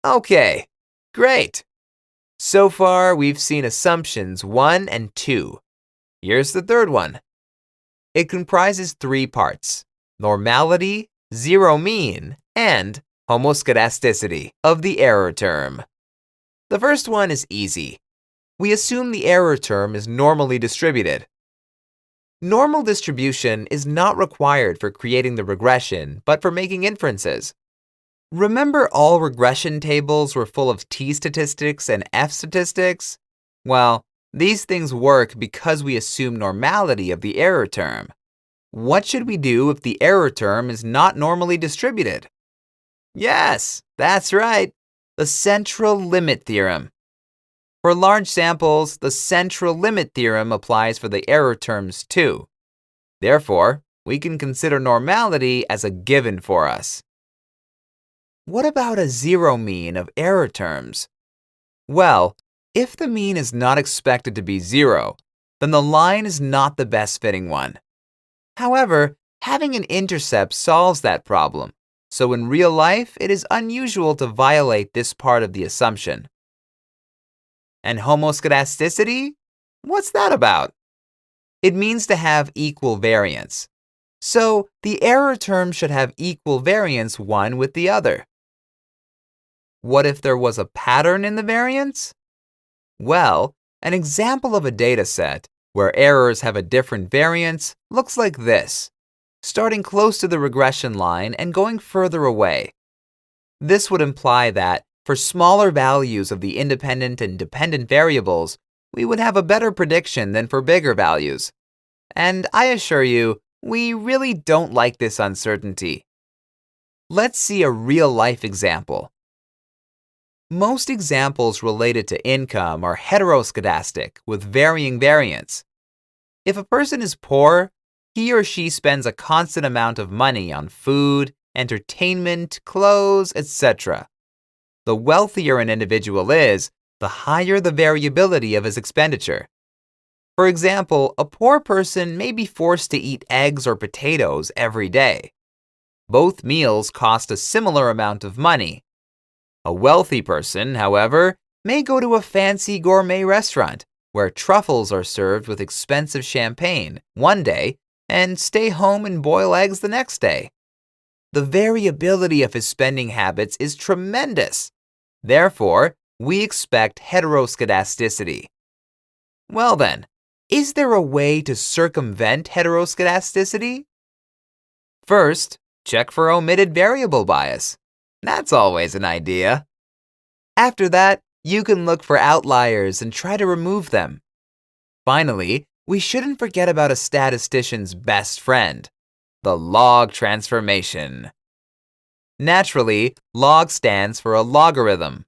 Okay, great. So far, we've seen assumptions 1 and 2. Here's the third one. It comprises 3 parts: normality, zero mean, and homoscedasticity of the error term. The first one is easy. We assume the error term is normally distributed. Normal distribution is not required for creating the regression, but for making inferences. Remember all regression tables were full of t statistics and f statistics? Well, these things work because we assume normality of the error term. What should we do if the error term is not normally distributed? Yes, that's right, the central limit theorem. For large samples, the central limit theorem applies for the error terms too. Therefore, we can consider normality as a given for us. What about a zero mean of error terms? Well, if the mean is not expected to be 0, then the line is not the best fitting one. However, having an intercept solves that problem, so in real life it is unusual to violate this part of the assumption. And homoscedasticity? What's that about? It means to have equal variance. So the error term should have equal variance one with the other. What if there was a pattern in the variance? Well, an example of a data set where errors have a different variance looks like this, starting close to the regression line and going further away. This would imply that for smaller values of the independent and dependent variables, we would have a better prediction than for bigger values. And I assure you, we really don't like this uncertainty. Let's see a real-life example. Most examples related to income are heteroscedastic with varying variance. If a person is poor, he or she spends a constant amount of money on food, entertainment, clothes, etc. The wealthier an individual is, the higher the variability of his expenditure. For example, a poor person may be forced to eat eggs or potatoes every day. Both meals cost a similar amount of money. A wealthy person, however, may go to a fancy gourmet restaurant where truffles are served with expensive champagne one day and stay home and boil eggs the next day. The variability of his spending habits is tremendous. Therefore, we expect heteroscedasticity. Well then, is there a way to circumvent heteroscedasticity? First, check for omitted variable bias. That's always an idea. After that, you can look for outliers and try to remove them. Finally, we shouldn't forget about a statistician's best friend, the log transformation. Naturally, log stands for a logarithm.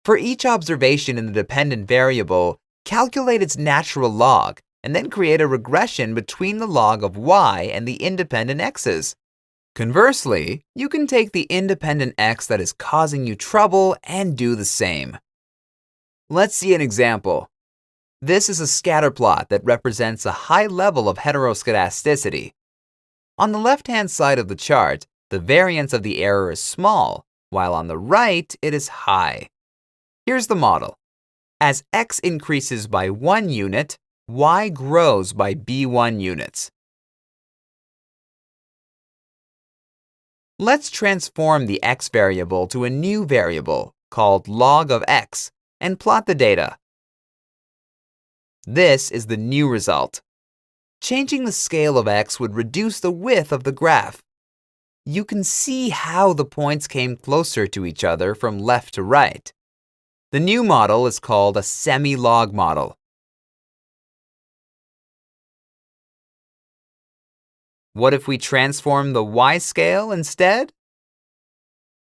For each observation in the dependent variable, calculate its natural log and then create a regression between the log of y and the independent x's. Conversely, you can take the independent x that is causing you trouble and do the same. Let's see an example. This is a scatter plot that represents a high level of heteroscedasticity. On the left-hand side of the chart, the variance of the error is small, while on the right, it is high. Here's the model. As x increases by 1 unit, y grows by b1 units. Let's transform the x variable to a new variable called log of x and plot the data. This is the new result. Changing the scale of x would reduce the width of the graph. You can see how the points came closer to each other from left to right. The new model is called a semi-log model. What if we transform the y-scale instead?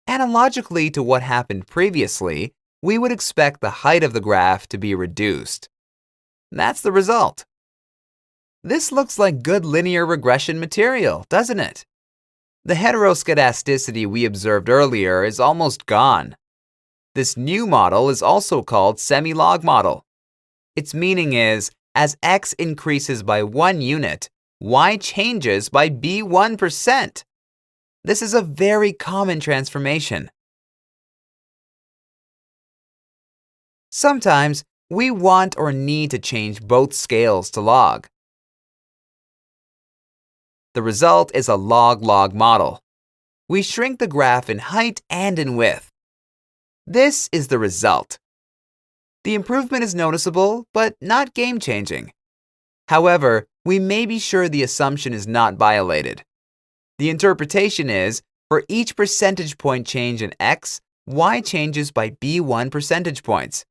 Analogically to what happened previously, we would expect the height of the graph to be reduced. That's the result. This looks like good linear regression material, doesn't it? The heteroscedasticity we observed earlier is almost gone. This new model is also called semi-log model. Its meaning is, as x increases by 1 unit, y changes by b1%. This is a very common transformation. Sometimes we want or need to change both scales to log. The result is a log-log model. We shrink the graph in height and in width. This is the result. The improvement is noticeable, but not game-changing. However, we may be sure the assumption is not violated. The interpretation is, for each percentage point change in x, y changes by b1 percentage points.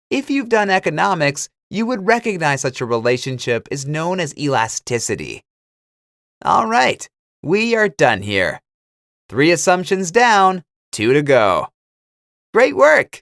If you've done economics, you would recognize such a relationship is known as elasticity. All right, we are done here. 3 assumptions down, 2 to go. Great work!